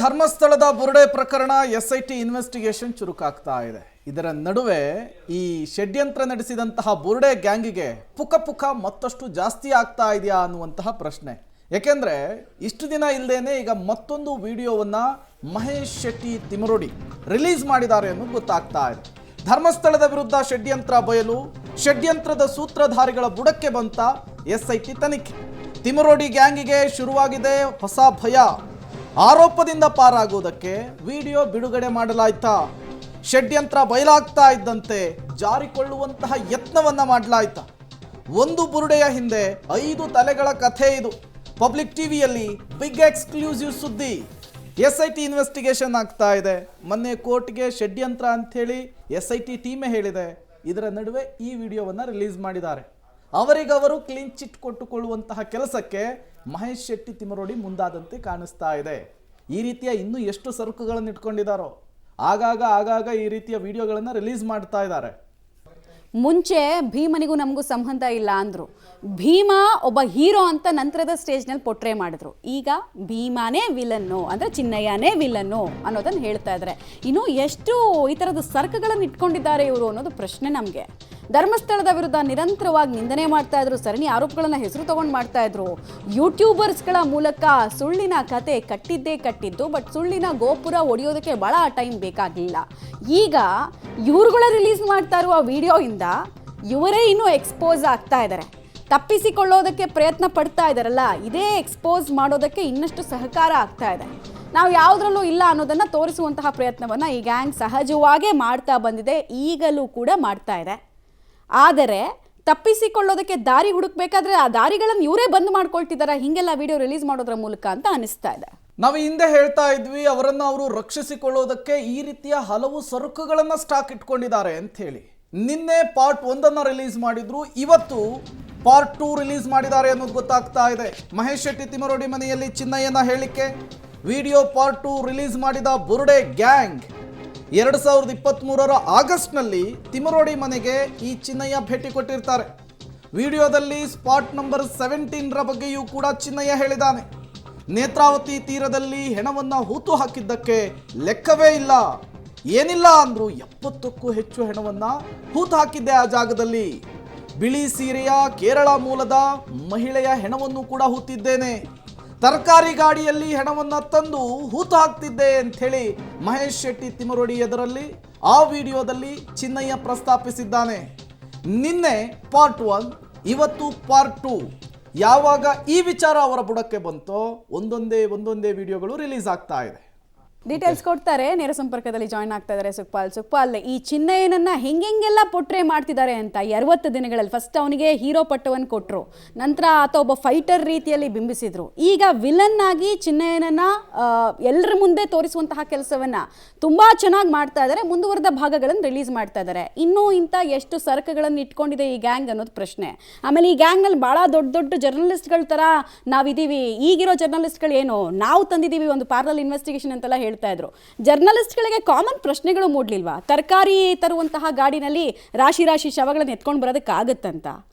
ಧರ್ಮಸ್ಥಳದ ಬುರುಡೆ ಪ್ರಕರಣ SIT investigation ಚುರುಕಾಗ್ತಾ ಇದೆ. ಇದರ ನಡುವೆ ಈ ಷಡ್ಯಂತ್ರ ನಡೆಸಿದಂತಹ ಬುರುಡೆ ಗ್ಯಾಂಗಿಗೆ ಪುಕ ಮತ್ತಷ್ಟು ಜಾಸ್ತಿ ಆಗ್ತಾ ಇದೆಯಾ ಅನ್ನುವಂತಹ ಪ್ರಶ್ನೆ. ಯಾಕೆಂದ್ರೆ ಇಷ್ಟು ದಿನ ಇಲ್ಲದೇನೆ ಈಗ ಮತ್ತೊಂದು ವಿಡಿಯೋವನ್ನ ಮಹೇಶ್ ಶೆಟ್ಟಿ ತಿಮರೋಡಿ ರಿಲೀಸ್ ಮಾಡಿದ್ದಾರೆ ಅನ್ನೋದು ಗೊತ್ತಾಗ್ತಾ ಇದೆ. ಧರ್ಮಸ್ಥಳದ ವಿರುದ್ಧ ಷಡ್ಯಂತ್ರ ಬಯಲು, ಷಡ್ಯಂತ್ರದ ಸೂತ್ರಧಾರಿಗಳ ಬುಡಕ್ಕೆ ಬಂತ ಎಸ್ಐಟಿ ತನಿಖೆ. ತಿಮರೋಡಿ ಗ್ಯಾಂಗಿಗೆ ಶುರುವಾಗಿದೆ ಹೊಸ ಭಯ. ಆರೋಪದಿಂದ ಪಾರಾಗುವುದಕ್ಕೆ ವಿಡಿಯೋ ಬಿಡುಗಡೆ ಮಾಡಲಾಯ್ತಾ? ಷಡ್ಯಂತ್ರ ಬಯಲಾಗ್ತಾ ಇದ್ದಂತೆ ಜಾರಿಕೊಳ್ಳುವಂತಹ ಯತ್ನವನ್ನ ಮಾಡಲಾಯ್ತಾ? ಒಂದು ಬುರುಡೆಯ ಹಿಂದೆ 5 ತಲೆಗಳ ಕಥೆ ಇದು. ಪಬ್ಲಿಕ್ ಟಿವಿಯಲ್ಲಿ ಬಿಗ್ ಎಕ್ಸ್ಕ್ಲೂಸಿವ್ ಸುದ್ದಿ. ಎಸ್ಐಟಿ ಇನ್ವೆಸ್ಟಿಗೇಷನ್ ಆಗ್ತಾ ಇದೆ. ಮೊನ್ನೆ ಕೋರ್ಟ್ಗೆ ಷಡ್ಯಂತ್ರ ಅಂಥೇಳಿ ಎಸ್ಐಟಿ ಟೀಮೇ ಹೇಳಿದೆ. ಇದರ ನಡುವೆ ಈ ವಿಡಿಯೋವನ್ನು ರಿಲೀಸ್ ಮಾಡಿದ್ದಾರೆ. ಅವರಿಗವರು ಕ್ಲೀನ್ ಚಿಟ್ ಕೊಟ್ಟುಕೊಳ್ಳುವಂತಹ ಕೆಲಸಕ್ಕೆ ಮಹೇಶ್ ಶೆಟ್ಟಿ ತಿಮರೋಡಿ ಮುಂದಾದಂತೆ ಕಾಣಿಸ್ತಾ ಇದೆ. ಈ ರೀತಿಯ ಇನ್ನೂ ಎಷ್ಟು ಸರಕುಗಳನ್ನು ಇಟ್ಕೊಂಡಿದ್ದಾರೋ ಆಗಾಗ ಈ ರೀತಿಯ ವಿಡಿಯೋಗಳನ್ನು ರಿಲೀಸ್ ಮಾಡ್ತಾ ಇದ್ದಾರೆ. ಮುಂಚೆ ಭೀಮನಿಗೂ ನಮಗೂ ಸಂಬಂಧ ಇಲ್ಲ ಅಂದರು. ಭೀಮ ಒಬ್ಬ ಹೀರೋ ಅಂತ ನಂತರದ ಸ್ಟೇಜ್ನಲ್ಲಿ ಪೊಟ್ರೆ ಮಾಡಿದ್ರು. ಈಗ ಭೀಮಾನೇ ವಿಲನ್ನು ಅಂದರೆ ಚಿನ್ನಯ್ಯನೇ ವಿಲನ್ನು ಅನ್ನೋದನ್ನು ಹೇಳ್ತಾ ಇದ್ದಾರೆ. ಇನ್ನು ಎಷ್ಟು ಈ ಥರದ ಸರಕುಗಳನ್ನು ಇಟ್ಕೊಂಡಿದ್ದಾರೆ ಇವರು ಅನ್ನೋದು ಪ್ರಶ್ನೆ ನಮಗೆ. ಧರ್ಮಸ್ಥಳದ ವಿರುದ್ಧ ನಿರಂತರವಾಗಿ ನಿಂದನೆ ಮಾಡ್ತಾ ಇದ್ರು. ಸರಣಿ ಆರೋಪಗಳನ್ನು ಹೆಸರು ತಗೊಂಡು ಮಾಡ್ತಾ ಇದ್ರು. ಯೂಟ್ಯೂಬರ್ಸ್ಗಳ ಮೂಲಕ ಸುಳ್ಳಿನ ಕತೆ ಕಟ್ಟಿದ್ದು, ಬಟ್ ಸುಳ್ಳಿನ ಗೋಪುರ ಒಡೆಯೋದಕ್ಕೆ ಬಹಳ ಟೈಮ್ ಬೇಕಾಗಲಿಲ್ಲ. ಈಗ ಇವ್ರುಗಳ ರಿಲೀಸ್ ಮಾಡ್ತಾ ಇರುವ ವಿಡಿಯೋಯಿಂದ ಇವರೇ ಇನ್ನೂ ಎಕ್ಸ್ಪೋಸ್ ಆಗ್ತಾ ಇದ್ದಾರೆ. ತಪ್ಪಿಸಿಕೊಳ್ಳೋದಕ್ಕೆ ಪ್ರಯತ್ನ ಪಡ್ತಾ ಇದ್ದಾರಲ್ಲ, ಇದೇ ಎಕ್ಸ್ಪೋಸ್ ಮಾಡೋದಕ್ಕೆ ಇನ್ನಷ್ಟು ಸಹಕಾರ ಆಗ್ತಾ ಇದೆ. ನಾವು ಯಾವುದ್ರಲ್ಲೂ ಇಲ್ಲ ಅನ್ನೋದನ್ನು ತೋರಿಸುವಂತಹ ಪ್ರಯತ್ನವನ್ನು ಈ ಗ್ಯಾಂಗ್ ಸಹಜವಾಗೇ ಮಾಡ್ತಾ ಬಂದಿದೆ, ಈಗಲೂ ಕೂಡ ಮಾಡ್ತಾ ಇದೆ. ಆದರೆ ತಪ್ಪಿಸಿಕೊಳ್ಳೋದಕ್ಕೆ ದಾರಿ ಹುಡುಕ್ಬೇಕಾದ್ರೆ ಆ ದಾರಿಗಳನ್ನು ಇವರೇ ಬಂದ್ ಮಾಡ್ಕೊಳ್ತಿದ್ದಾರೆ ಹೀಗೆಲ್ಲ ವಿಡಿಯೋ ರಿಲೀಸ್ ಮಾಡೋದ್ರ ಮೂಲಕ ಅಂತ ಅನಿಸ್ತಾ ಇದೆ. ನಾವು ಹಿಂದೆ ಹೇಳ್ತಾ ಇದ್ವಿ ಅವರನ್ನು ಅವರು ರಕ್ಷಿಸಿಕೊಳ್ಳೋದಕ್ಕೆ ಈ ರೀತಿಯ ಹಲವು ಸರಕುಗಳನ್ನು ಸ್ಟಾಕ್ ಇಟ್ಕೊಂಡಿದ್ದಾರೆ ಅಂತ ಹೇಳಿ. ನಿನ್ನೆ ಪಾರ್ಟ್ 1 ರಿಲೀಸ್ ಮಾಡಿದ್ರು, ಇವತ್ತು ಪಾರ್ಟ್ 2 ರಿಲೀಸ್ ಮಾಡಿದ್ದಾರೆ ಅನ್ನೋದು ಗೊತ್ತಾಗ್ತಾ ಇದೆ. ಮಹೇಶ್ ಶೆಟ್ಟಿ ತಿಮರೋಡಿ ಮನೆಯಲ್ಲಿ ಚಿನ್ನಯ್ಯನ ಹೇಳಿಕೆ ವಿಡಿಯೋ ಪಾರ್ಟ್ 2 ರಿಲೀಸ್ ಮಾಡಿದ ಬುರುಡೆ ಗ್ಯಾಂಗ್ 2023 ಆಗಸ್ಟ್ನಲ್ಲಿ ತಿಮರೋಡಿ ಮನೆಗೆ ಈ ಚಿನ್ನಯ್ಯ ಭೇಟಿ ಕೊಟ್ಟಿರ್ತಾರೆ. ವಿಡಿಯೋದಲ್ಲಿ ಸ್ಪಾಟ್ ನಂಬರ್ 17 ಬಗ್ಗೆಯೂ ಕೂಡ ಚಿನ್ನಯ್ಯ ಹೇಳಿದ್ದಾನೆ. ನೇತ್ರಾವತಿ ತೀರದಲ್ಲಿ ಹೆಣವನ್ನ ಹೂತು ಹಾಕಿದ್ದಕ್ಕೆ ಲೆಕ್ಕವೇ ಇಲ್ಲ, ಏನಿಲ್ಲ ಅಂದ್ರು 70ಕ್ಕೂ ಹೆಚ್ಚು ಹೆಣವನ್ನ ಹೂತು ಹಾಕಿದ್ದೆ ಆ ಜಾಗದಲ್ಲಿ. ಬಿಳಿ ಸೀರೆಯ ಕೇರಳ ಮೂಲದ ಮಹಿಳೆಯ ಹೆಣವನ್ನು ಕೂಡ ಹೂತಿದ್ದೇನೆ, ತರಕಾರಿ ಗಾಡಿಯಲ್ಲಿ ಹೆಣವನ್ನ ತಂದು ಹೂತು ಹಾಕ್ತಿದ್ದೆ ಅಂತ ಹೇಳಿ ಮಹೇಶ್ ಶೆಟ್ಟಿ ತಿಮರೋಡಿ ಎದುರಲ್ಲಿ ಆ ವಿಡಿಯೋದಲ್ಲಿ ಚಿನ್ನಯ್ಯ ಪ್ರಸ್ತಾಪಿಸಿದ್ದಾನೆ. ನಿನ್ನೆ ಪಾರ್ಟ್ 1, ಇವತ್ತು ಪಾರ್ಟ್ 2. ಯಾವಾಗ ಈ ವಿಚಾರ ಅವರ ಬುಡಕ್ಕೆ ಬಂತೋ ಒಂದೊಂದೇ ವಿಡಿಯೋಗಳು ರಿಲೀಸ್ ಆಗ್ತಾ ಇದೆ. ಡೀಟೇಲ್ಸ್ ಕೊಡ್ತಾರೆ. ನೇರ ಸಂಪರ್ಕದಲ್ಲಿ ಜಾಯ್ನ್ ಆಗ್ತಾ ಇದ್ದಾರೆ ಸುಖಪಾಲ್. ಈ ಚಿನ್ನಯ್ಯನನ್ನ ಹೆಂಗೆಲ್ಲ ಪೊಟ್ರೆ ಮಾಡ್ತಿದ್ದಾರೆ ಅಂತ 60 ದಿನಗಳಲ್ಲಿ ಫಸ್ಟ್ ಅವನಿಗೆ ಹೀರೋ ಪಟ್ಟವನ್ನು ಕೊಟ್ಟರು, ನಂತರ ಆತ ಒಬ್ಬ ಫೈಟರ್ ರೀತಿಯಲ್ಲಿ ಬಿಂಬಿಸಿದ್ರು. ಈಗ ವಿಲನ್ ಆಗಿ ಚಿನ್ನಯ್ಯನನ್ನ ಎಲ್ಲರ ಮುಂದೆ ತೋರಿಸುವಂತಹ ಕೆಲಸವನ್ನ ತುಂಬಾ ಚೆನ್ನಾಗಿ ಮಾಡ್ತಾ ಇದ್ದಾರೆ. ಮುಂದುವರೆದ ಭಾಗಗಳನ್ನು ರಿಲೀಸ್ ಮಾಡ್ತಾ ಇದ್ದಾರೆ. ಇನ್ನೂ ಇಂಥ ಎಷ್ಟು ಸರಕುಗಳನ್ನು ಇಟ್ಕೊಂಡಿದೆ ಈ ಗ್ಯಾಂಗ್ ಅನ್ನೋದು ಪ್ರಶ್ನೆ. ಆಮೇಲೆ ಈ ಗ್ಯಾಂಗ್ನಲ್ಲಿ ಭಾಳ ದೊಡ್ಡ ಜರ್ನಲಿಸ್ಟ್ಗಳ ಥರ ನಾವಿದ್ದೀವಿ. ಈಗಿರೋ ಜರ್ನಲಿಸ್ಟ್ಗಳು ಏನು ನಾವು ತಂದಿದ್ದೀವಿ ಒಂದು ಪ್ಯಾರಲಲ್ ಇನ್ವೆಸ್ಟಿಗೇಷನ್ ಅಂತೆಲ್ಲ ಹೇಳ್ತಾ ಇದ್ರು. ಜರ್ನಲಿಸ್ಟ್ಗಳಿಗೆ ಕಾಮನ್ ಪ್ರಶ್ನೆಗಳು ಮೂಡಲಿಲ್ವಾ? ತರಕಾರಿ ತರುವಂತಹ ಗಾಡಿನಲ್ಲಿ ರಾಶಿ ಶವಗಳನ್ನು ಎತ್ಕೊಂಡು ಬರೋದಕ್ಕಾಗತ್ತಂತ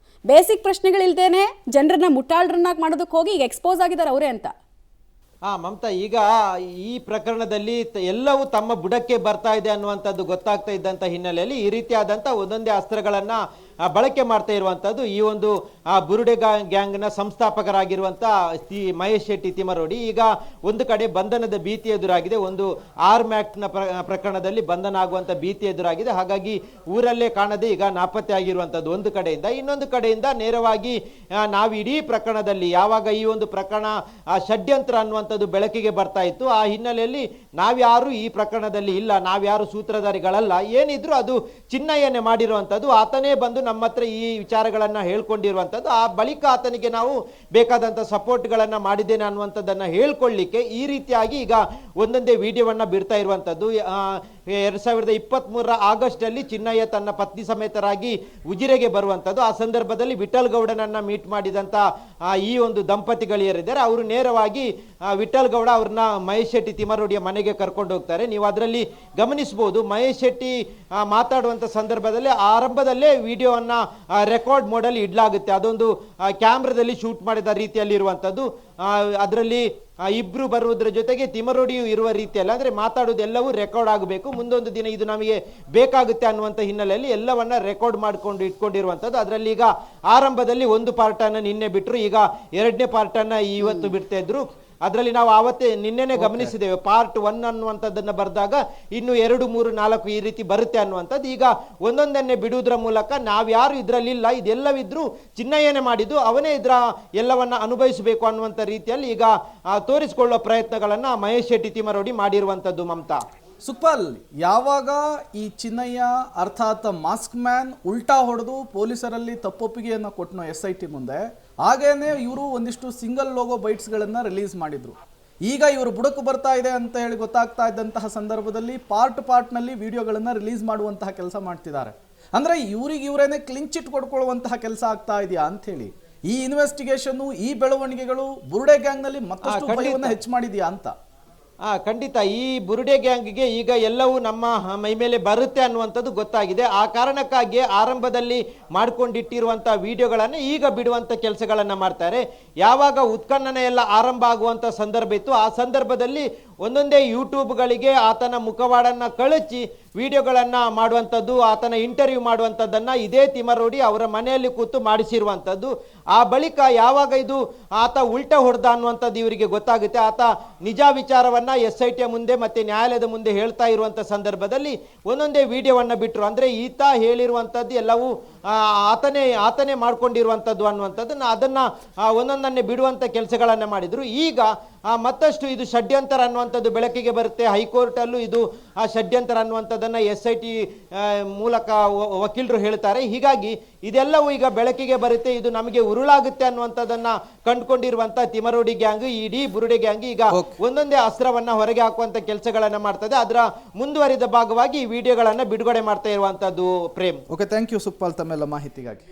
ಬೇಸಿಕ್ ಪ್ರಶ್ನೆಗಳಿಲ್ದೇನೆ ಜನರನ್ನ ಮುಟ್ಟಾಳ್ರನ್ನಾಗಿ ಮಾಡೋದಕ್ಕೆ ಹೋಗಿ ಈಗ ಎಕ್ಸ್ಪೋಸ್ ಆಗಿದ್ದಾರೆ ಅವರೇ ಅಂತ. ಮಮತಾ, ಈಗ ಈ ಪ್ರಕರಣದಲ್ಲಿ ಎಲ್ಲವೂ ತಮ್ಮ ಬುಡಕ್ಕೆ ಬರ್ತಾ ಇದೆ ಅನ್ನುವಂಥದ್ದು ಗೊತ್ತಾಗ್ತಾ ಇದ್ದಂಥ ಹಿನ್ನೆಲೆಯಲ್ಲಿ ಈ ರೀತಿಯಾದಂಥ ಒಂದೊಂದೇ ಅಸ್ತ್ರಗಳನ್ನು ಬಳಕೆ ಮಾಡ್ತಾ ಇರುವಂಥದ್ದು ಈ ಒಂದು ಬುರುಡೆ ಗ್ಯಾಂಗ್ನ ಸಂಸ್ಥಾಪಕರಾಗಿರುವಂಥ ಮಹೇಶ್ ಶೆಟ್ಟಿ ತಿಮರೋಡಿ ಈಗ ಒಂದು ಕಡೆ ಬಂಧನದ ಭೀತಿ ಎದುರಾಗಿದೆ. ಒಂದು ಆರ್ಮ್ ಆಕ್ಟ್ನ ಪ್ರಕರಣದಲ್ಲಿ ಬಂಧನ ಆಗುವಂಥ ಭೀತಿ ಎದುರಾಗಿದೆ. ಹಾಗಾಗಿ ಊರಲ್ಲೇ ಕಾಣದೆ ಈಗ ನಾಪತ್ತೆ ಆಗಿರುವಂಥದ್ದು ಒಂದು ಕಡೆಯಿಂದ. ಇನ್ನೊಂದು ಕಡೆಯಿಂದ ನೇರವಾಗಿ ನಾವು ಇಡೀ ಪ್ರಕರಣದಲ್ಲಿ ಯಾವಾಗ ಈ ಒಂದು ಪ್ರಕರಣ ಷಡ್ಯಂತ್ರ ಅನ್ನುವಂಥದ್ದು ಬೆಳಕಿಗೆ ಬರ್ತಾ ಇತ್ತು, ಆ ಹಿನ್ನೆಲೆಯಲ್ಲಿ ನಾವ್ಯಾರು ಈ ಪ್ರಕರಣದಲ್ಲಿ ಇಲ್ಲ, ನಾವ್ಯಾರು ಸೂತ್ರಧಾರಿಗಳಲ್ಲ, ಏನಿದ್ರು ಅದು ಚಿನ್ನಯ್ಯನೇ ಮಾಡಿರುವಂಥದ್ದು, ಆತನೇ ಬಂದು ನಮ್ಮ ಹತ್ರ ಈ ವಿಚಾರಗಳನ್ನ ಹೇಳ್ಕೊಂಡಿರುವಂಥದ್ದು. ಆ ಬಳಿಕ ಆತನಿಗೆ ನಾವು ಬೇಕಾದಂಥ ಸಪೋರ್ಟ್ಗಳನ್ನು ಮಾಡಿದ್ದೇನೆ ಅನ್ನುವಂಥದ್ದನ್ನು ಹೇಳ್ಕೊಳ್ಳಿಕ್ಕೆ ಈ ರೀತಿಯಾಗಿ ಈಗ ಒಂದೊಂದೇ ವಿಡಿಯೋವನ್ನ ಬಿಡ್ತಾ ಇರುವಂಥದ್ದು. 2023 ಆಗಸ್ಟ್ ಅಲ್ಲಿ ಚಿನ್ನಯ್ಯ ತನ್ನ ಪತ್ನಿ ಸಮೇತರಾಗಿ ಉಜಿರೆಗೆ ಬರುವಂಥದ್ದು. ಆ ಸಂದರ್ಭದಲ್ಲಿ ವಿಠಲ್ ಗೌಡನನ್ನ ಮೀಟ್ ಮಾಡಿದಂಥ ಈ ಒಂದು ದಂಪತಿಗಳಿದ್ದಾರೆ. ಅವರು ನೇರವಾಗಿ ವಿಠಲ್ ಗೌಡ ಅವ್ರನ್ನ ಮಹೇಶ್ ಶೆಟ್ಟಿ ತಿಮರೋಡಿಯ ಮನೆಗೆ ಕರ್ಕೊಂಡು ಹೋಗ್ತಾರೆ. ನೀವು ಅದರಲ್ಲಿ ಗಮನಿಸಬಹುದು, ಮಹೇಶ್ ಶೆಟ್ಟಿ ಮಾತಾಡುವಂಥ ಸಂದರ್ಭದಲ್ಲಿ ಆರಂಭದಲ್ಲೇ ವಿಡಿಯೋವನ್ನ ರೆಕಾರ್ಡ್ ಮೋಡಲ್ಲಿ ಇಡಲಾಗುತ್ತೆ. ಅದೊಂದು ಕ್ಯಾಮ್ರಾದಲ್ಲಿ ಶೂಟ್ ಮಾಡಿದ ರೀತಿಯಲ್ಲಿ ಇರುವಂಥದ್ದು. ಅದರಲ್ಲಿ ಇಬ್ರು ಬರುವುದರ ಜೊತೆಗೆ ತಿಮರೋಡಿಯು ಇರುವ ರೀತಿಯಲ್ಲಿ ಅಂದ್ರೆ ಮಾತಾಡೋದೆಲ್ಲವೂ ರೆಕಾರ್ಡ್ ಆಗಬೇಕು, ಮುಂದೊಂದು ದಿನ ಇದು ನಮಗೆ ಬೇಕಾಗುತ್ತೆ ಅನ್ನುವಂಥ ಹಿನ್ನೆಲೆಯಲ್ಲಿ ಎಲ್ಲವನ್ನ ರೆಕಾರ್ಡ್ ಮಾಡ್ಕೊಂಡು ಇಟ್ಕೊಂಡಿರುವಂಥದ್ದು. ಅದರಲ್ಲಿ ಈಗ ಆರಂಭದಲ್ಲಿ ಒಂದು ಪಾರ್ಟ್ ಅನ್ನ ನಿನ್ನೆ ಬಿಟ್ಟರು, ಈಗ ಎರಡನೇ ಪಾರ್ಟ್ ಅನ್ನ ಇವತ್ತು ಬಿಡ್ತಾ ಇದ್ರು. ಅದರಲ್ಲಿ ನಾವು ನಿನ್ನೆನೆ ಗಮನಿಸಿದ್ದೇವೆ, ಪಾರ್ಟ್ 1 ಅನ್ನುವಂಥದ್ದನ್ನ ಬರೆದಾಗ ಇನ್ನು 2, 3, 4 ಈ ರೀತಿ ಬರುತ್ತೆ ಅನ್ನುವಂಥದ್ದು. ಈಗ ಒಂದೊಂದನ್ನೇ ಬಿಡುವುದರ ಮೂಲಕ ನಾವ್ಯಾರು ಇದರಲ್ಲಿಲ್ಲ, ಇದೆಲ್ಲವಿದ್ರು ಚಿನ್ನಯ್ಯನೇ ಮಾಡಿದ್ದು, ಅವನೇ ಇದರ ಎಲ್ಲವನ್ನ ಅನುಭವಿಸಬೇಕು ಅನ್ನುವಂಥ ರೀತಿಯಲ್ಲಿ ಈಗ ತೋರಿಸಿಕೊಳ್ಳುವ ಪ್ರಯತ್ನಗಳನ್ನ ಮಹೇಶ್ ಶೆಟ್ಟಿ ತಿಮರೋಡಿ ಮಾಡಿರುವಂಥದ್ದು. ಮಮತಾ, ಸುಕ್ಪಾಲ್, ಯಾವಾಗ ಈ ಚಿನ್ನಯ್ಯ ಅರ್ಥಾತ್ ಮಾಸ್ಕ್ ಮ್ಯಾನ್ ಉಲ್ಟಾ ಹೊಡೆದು ಪೊಲೀಸರಲ್ಲಿ ತಪ್ಪೊಪ್ಪಿಗೆಯನ್ನು ಕೊಟ್ಟನೋ SIT ಮುಂದೆ, ಹಾಗೇನೆ ಇವರು ಒಂದಿಷ್ಟು ಸಿಂಗಲ್ ಲೋಗೋ ಬೈಟ್ಸ್ಗಳನ್ನು ರಿಲೀಸ್ ಮಾಡಿದ್ರು. ಈಗ ಇವರು ಬುಡಕು ಬರ್ತಾ ಇದೆ ಅಂತ ಹೇಳಿ ಗೊತ್ತಾಗ್ತಾ ಇದ್ದಂತಹ ಸಂದರ್ಭದಲ್ಲಿ ಪಾರ್ಟ್ನಲ್ಲಿ ವಿಡಿಯೋಗಳನ್ನು ರಿಲೀಸ್ ಮಾಡುವಂತಹ ಕೆಲಸ ಮಾಡ್ತಿದ್ದಾರೆ. ಅಂದರೆ ಇವರೇನೆ ಕ್ಲಿನ್ ಚಿಟ್ ಕೊಡ್ಕೊಳ್ಳುವಂತಹ ಕೆಲಸ ಆಗ್ತಾ ಇದೆಯಾ ಅಂತ ಹೇಳಿ ಈ ಇನ್ವೆಸ್ಟಿಗೇಷನ್, ಈ ಬೆಳವಣಿಗೆಗಳು ಬುರುಡೆ ಗ್ಯಾಂಗ್ನಲ್ಲಿ ಮತ್ತಷ್ಟು ಭಯವನ್ನು ಹೆಚ್ಚು ಮಾಡಿದೆಯಾ ಅಂತ. ಖಂಡಿತ ಈ ಬುರುಡೆ ಗ್ಯಾಂಗ್ಗೆ ಈಗ ಎಲ್ಲವೂ ನಮ್ಮ ಮೈ ಮೇಲೆ ಬರುತ್ತೆ ಅನ್ನುವಂಥದ್ದು ಗೊತ್ತಾಗಿದೆ. ಆ ಕಾರಣಕ್ಕಾಗಿ ಆರಂಭದಲ್ಲಿ ಮಾಡ್ಕೊಂಡಿಟ್ಟಿರುವಂಥ ವಿಡಿಯೋಗಳನ್ನು ಈಗ ಬಿಡುವಂಥ ಕೆಲಸಗಳನ್ನು ಮಾಡ್ತಾರೆ. ಯಾವಾಗ ಉತ್ಖನನ ಎಲ್ಲ ಆರಂಭ ಆಗುವಂಥ ಸಂದರ್ಭ ಇತ್ತು, ಆ ಸಂದರ್ಭದಲ್ಲಿ ಒಂದೊಂದೇ ಯೂಟ್ಯೂಬ್ಗಳಿಗೆ ಆತನ ಮುಖವಾಡನ್ನು ಕಳಚಿ ವಿಡಿಯೋಗಳನ್ನು ಮಾಡುವಂಥದ್ದು, ಆತನ ಇಂಟರ್ವ್ಯೂ ಮಾಡುವಂಥದ್ದನ್ನು ಇದೇ ತಿಮರೋಡಿ ಅವರ ಮನೆಯಲ್ಲಿ ಕೂತು ಮಾಡಿಸಿರುವಂಥದ್ದು. ಆ ಬಳಿಕ ಯಾವಾಗ ಇದು ಆತ ಉಲ್ಟಾ ಹೊಡೆದ ಅನ್ನುವಂಥದ್ದು ಇವರಿಗೆ ಗೊತ್ತಾಗುತ್ತೆ, ಆತ ನಿಜ ವಿಚಾರವನ್ನು SIT ಮುಂದೆ ಮತ್ತೆ ನ್ಯಾಯಾಲಯದ ಮುಂದೆ ಹೇಳ್ತಾ ಇರುವಂಥ ಸಂದರ್ಭದಲ್ಲಿ ಒಂದೊಂದೇ ವಿಡಿಯೋವನ್ನು ಬಿಟ್ಟರು. ಅಂದರೆ ಈತ ಹೇಳಿರುವಂಥದ್ದು ಎಲ್ಲವೂ ಆತನೇ ಮಾಡ್ಕೊಂಡಿರುವಂಥದ್ದು ಅನ್ನುವಂಥದ್ದನ್ನು ಅದನ್ನು ಒಂದೊಂದನ್ನೇ ಬಿಡುವಂಥ ಕೆಲಸಗಳನ್ನು ಮಾಡಿದರು. ಈಗ ಮತ್ತಷ್ಟು ಇದು ಷಡ್ಯಂತರ ಅನ್ನುವಂಥದ್ದು ಬೆಳಕಿಗೆ ಬರುತ್ತೆ. ಹೈಕೋರ್ಟಲ್ಲೂ ಇದು ಷಡ್ಯಂತರ ಅನ್ನುವಂಥದ್ದನ್ನು SIT ಮೂಲಕ ವಕೀಲರು ಹೇಳ್ತಾರೆ. ಹೀಗಾಗಿ ಇದೆಲ್ಲವೂ ಈಗ ಬೆಳಕಿಗೆ ಬರುತ್ತೆ, ಇದು ನಮಗೆ ಉರುಳಾಗುತ್ತೆ ಅನ್ನುವಂಥದ್ದನ್ನು ಕಂಡುಕೊಂಡಿರುವಂಥ ತಿಮರೋಡಿ ಗ್ಯಾಂಗ್, ಇಡೀ ಬುರುಡೆ ಗ್ಯಾಂಗ್ ಈಗ ಒಂದೊಂದೇ ಅಸ್ತ್ರವನ್ನ ಹೊರಗೆ ಹಾಕುವಂಥ ಕೆಲಸಗಳನ್ನು ಮಾಡ್ತದೆ. ಅದರ ಮುಂದುವರಿದ ಭಾಗವಾಗಿ ಈ ವಿಡಿಯೋಗಳನ್ನು ಬಿಡುಗಡೆ ಮಾಡ್ತಾ ಇರುವಂಥದ್ದು. Prem, okay, thank you Sukhpal ತಮ್ಮೆಲ್ಲ ಮಾಹಿತಿಗಾಗಿ.